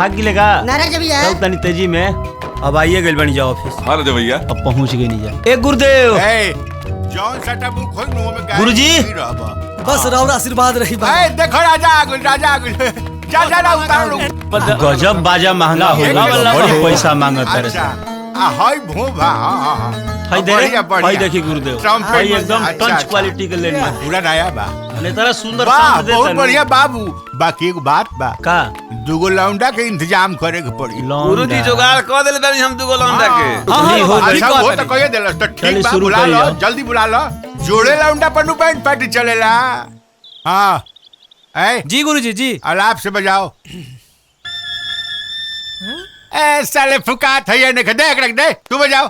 भाग गिलेगा नाराज भैया तनी तेजी में। अब आइए गइल बनी जाओ ऑफिस। हाँ राजा भैया अब पहुंच गए नहीं जा। ए गुरुदेव जॉन सटा मुंह खोल मुंह में गाय गुरुजी। नहीं रहबा। बस राउर आशीर्वाद रही बा। ए देखो राजा आगुल जा ना उतार लो। गजब बाजा महंगा होला, बड़ी पैसा मांगत है। अच्छा आ हाय भोभा हां हाय दे भाई देखी गुरुदेव भाई एकदम टंच क्वालिटी के लेन में पूरा नया बा। ने तरह सुंदर वाह साउंड देता बहुत बढ़िया बाबू। बाकी एक बात बा का दुगो लौंडा के इंतजाम करे के पड़ी। गुरुजी जुगाड़ कर देले बानी हम दुगो लौंडा के। नहीं हो गई अच्छा वो तो कहिए देला तो ठीक बा। शुरू बुला लो करियो। जल्दी बुला लो। जोड़े लौंडा पन्नू पैंट पार्टी चलेला। हां ए जी गुरुजी जी। अलाप से बजाओ। ए साले फुकात है ये देख दे तू बजाओ।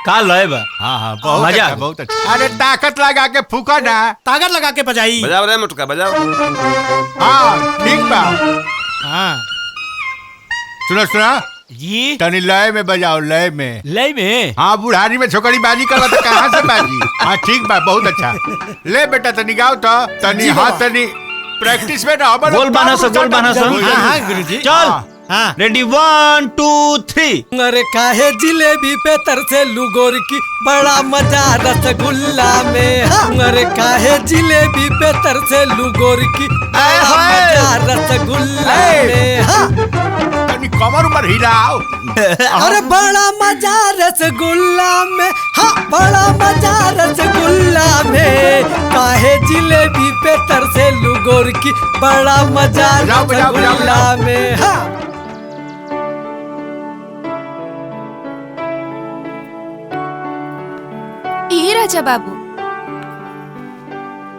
का लय बा। हाँ बहुत मजा। अच्छा बहुत अच्छा। अरे ताकत लगा के फूका ना। ताकत लगा के बजाई। बजाओ रे मुटका बजाओ। हाँ ठीक बा। हाँ सुनो जी तनी लय में बजाओ लय में। लय में हाँ बुढ़ारी में छोकरी बाजी कर तो कहाँ से बाजी। हाँ ठीक बा बहुत अच्छा। ले बेटा तनी गाओ तो तनी हाँ तनी प्रैक्टिस में ना गोल बाना सा गोल बाना सा। हाँ गुरुजी। चल हाँ रेडी 1 2 3। अरे काहे जिलेबी पे तरसे लुगोर की बड़ा मजा रसगुल्ला में। अरे काहे जिलेबी पे तरसे लुगोर की बड़ा मजा रसगुल्ला में। तनी कमर ऊपर हिलाओ। अरे बड़ा मजा रसगुल्ला में। हाँ बड़ा मजा रसगुल्ला में। काहे जिलेबी पे तरसे लुगोर की बड़ा मजा रसगुल्ला में। हाँ ए राजा बाबू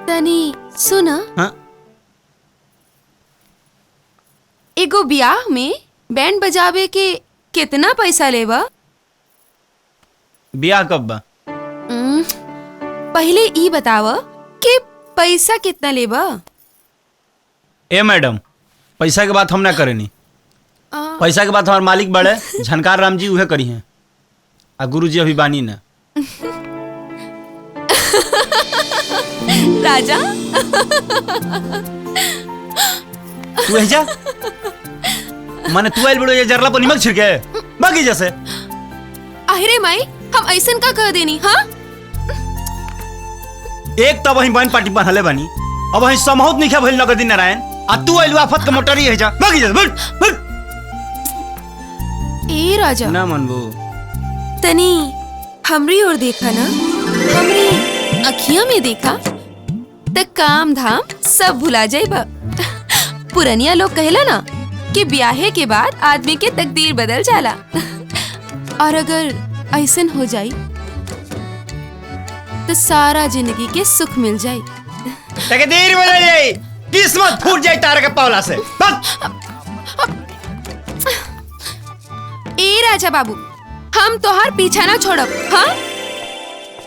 तनी सुन। हाँ? एगो ब्याह में बैंड बजावे के कितना पैसा लेबा? ब्याह कब बा? पहले ई बताव कि पैसा कितना लेबा? ए मैडम पैसा के बात हम ना करेनी। पैसा के बात हमारे मालिक बड़े झनकार राम जी उहे करी हैं। आ गुरुजी अभी बानी ना। राजा तू है जा माने तू आइल बड़ो ये जरला पर निमक छिड़के बाकी जैसे। अरे माई हम ऐसन का कह देनी। हाँ एक तब वही बहन पार्टी बनहले बानी अब वही समहूत नहीं भइल नगदी नारायण। आ तू आइल आफत के मोटरी है जा बाकी जैसे बट ए राजा ना मनबू। तनी हमरी ओर देखा ना, हमरी अखियां में देखा त काम धाम सब भुला जाइबा। पुरनिया लोग कहला ना कि ब्याहे के बाद आदमी के तकदीर बदल जाला। और अगर ऐसन हो जाई तो सारा जिंदगी के सुख मिल जाई। तकदीर बदल जाई किस्मत फूट जाई तार के पावला से। ए राजा बाबू हम तोहार पीछा ना छोड़ब। हाँ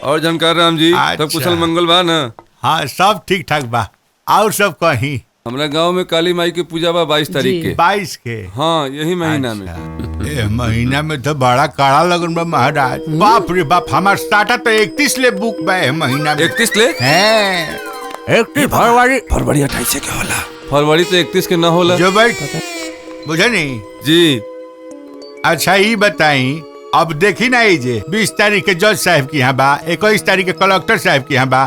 और जानकार राम जी अच्छा। सब कुशल मंगल बा ना? हाँ सब ठीक ठाक बा। और सब कहीं हमरा गांव में काली माई के पूजा बा 22 तारीख के। 22 के। हाँ यही महीना में। ए महीना में तो बड़ा काड़ा लगन बा महाराज। बाप रे बाप हमार स्टार्टर तो 31 ले बुक बा है महीना में। 31 ले? हैं 31 फरवरी। फरवरी 28 से क्या होला? फरवरी तो 31 के ना होला। जो बैठ बुझे नहीं। जी अच्छा ये बताई अब देखी ना ये 20 तारीख के जज साहब की यहाँ बा, 21 तारीख के कलेक्टर साहब की यहाँ बा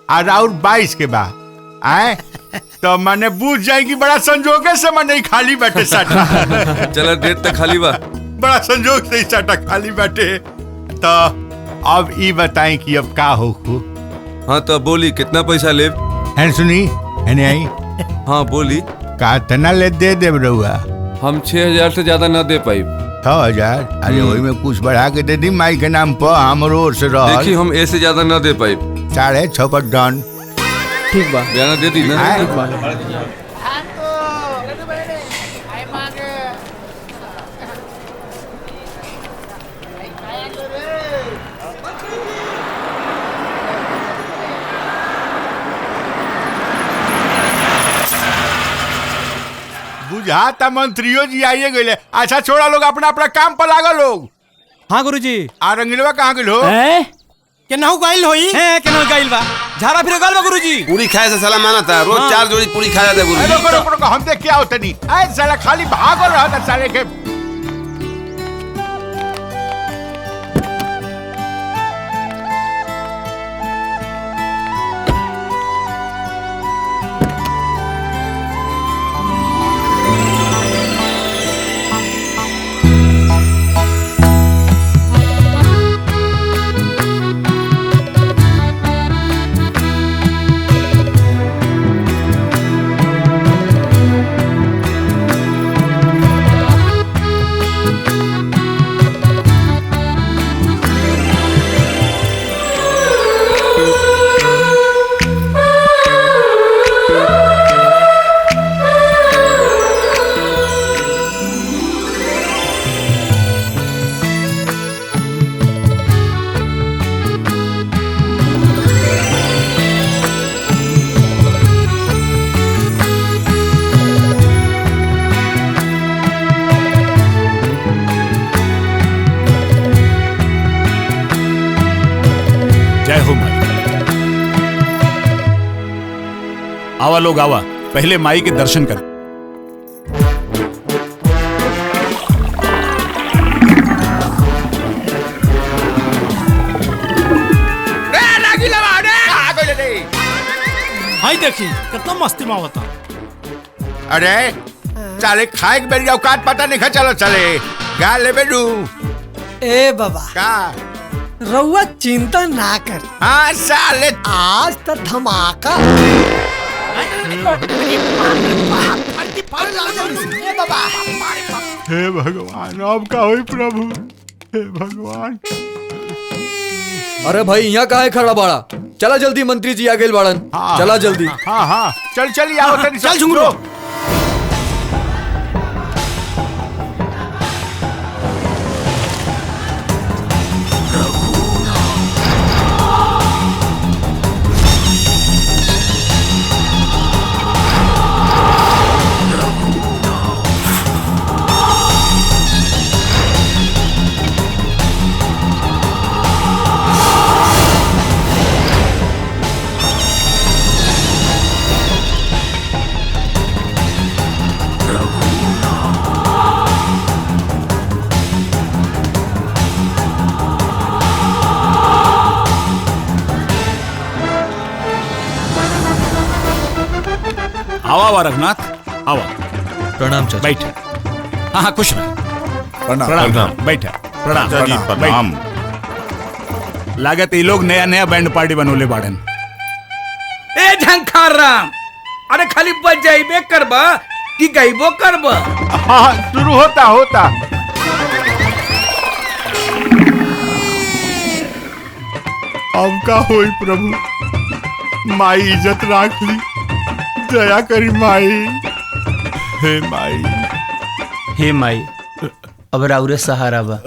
और 22 के बा आए तो मैंने बूझ जाएगी बड़ा संजोग से मैं नहीं खाली बैठे साटा। चला डेट तक खाली बा। बड़ा संजोग से ही साटा खाली बैठे। तो अब ये बताएं कि अब का हो। हाँ तो बोली कितना पैसा ले? है सुनी है नहीं आई। हाँ बोली। का तना ले दे रहुआ? हम 6000 से ज्यादा ना दे पाई। 6000? अरे वही में कुछ बढ़ा के दे दी माई के नाम पर हमरो ओर से रह। देखी हम ऐसे ज्यादा ना दे पाई। 6.5 पर डन। ठीक बा बयाना दे दी ना। आए। बुझाता मंत्रियों जी आइए गए। अच्छा छोड़ा लोग अपना अपना काम पर लागा लोग। हाँ गुरुजी। आ रंगीलवा कहाँ गए हो? केनाहू गाइल होई है केनाहू गाइल बा। झाड़ा फिर गल गुरुजी। पूरी खाए से साला माना था, रोज 4 जोड़ी पूरी खा जाता है अरे गुरुजी। रुको रुको रुको, हम देख क्या होता नहीं। ऐ साला खाली भागो रहा था साले के। जय हो माई। आवा लोग आवा, पहले माई के दर्शन कर। हाय देखी कितना मस्ती में होता। अरे साले खाए के मेरी औकात पता नहीं खा। चलो चले गा ले बेडू। ए बाबा का रउआ चिंता ना कर, हाँ साले आज तो धमाका। हे भगवान, अब का होई प्रभु। हे भगवान। अरे भाई यहाँ काहे खड़ा बाड़ा? चला जल्दी, मंत्री जी आ गए बाड़न। हाँ, चला जल्दी। हाँ हाँ चल चल आओ तनी। चल झुंगरो। आवा आवा रघुनाथ, आवा प्रणाम चाचा। बैठ। हाँ हाँ खुश रह। प्रणाम बैठ। प्रणाम प्रणाम। लागत ये लोग नया नया बैंड पार्टी बनोले बाड़न। ए झंखार राम, अरे खाली बजाइबे करबा कि गाइबो करबा? हाँ शुरू होता होता। अब का होई प्रभु, माई इज्जत राख ली। दया करी माई। हे माई। हे माई, अब राउरे सहारा बा।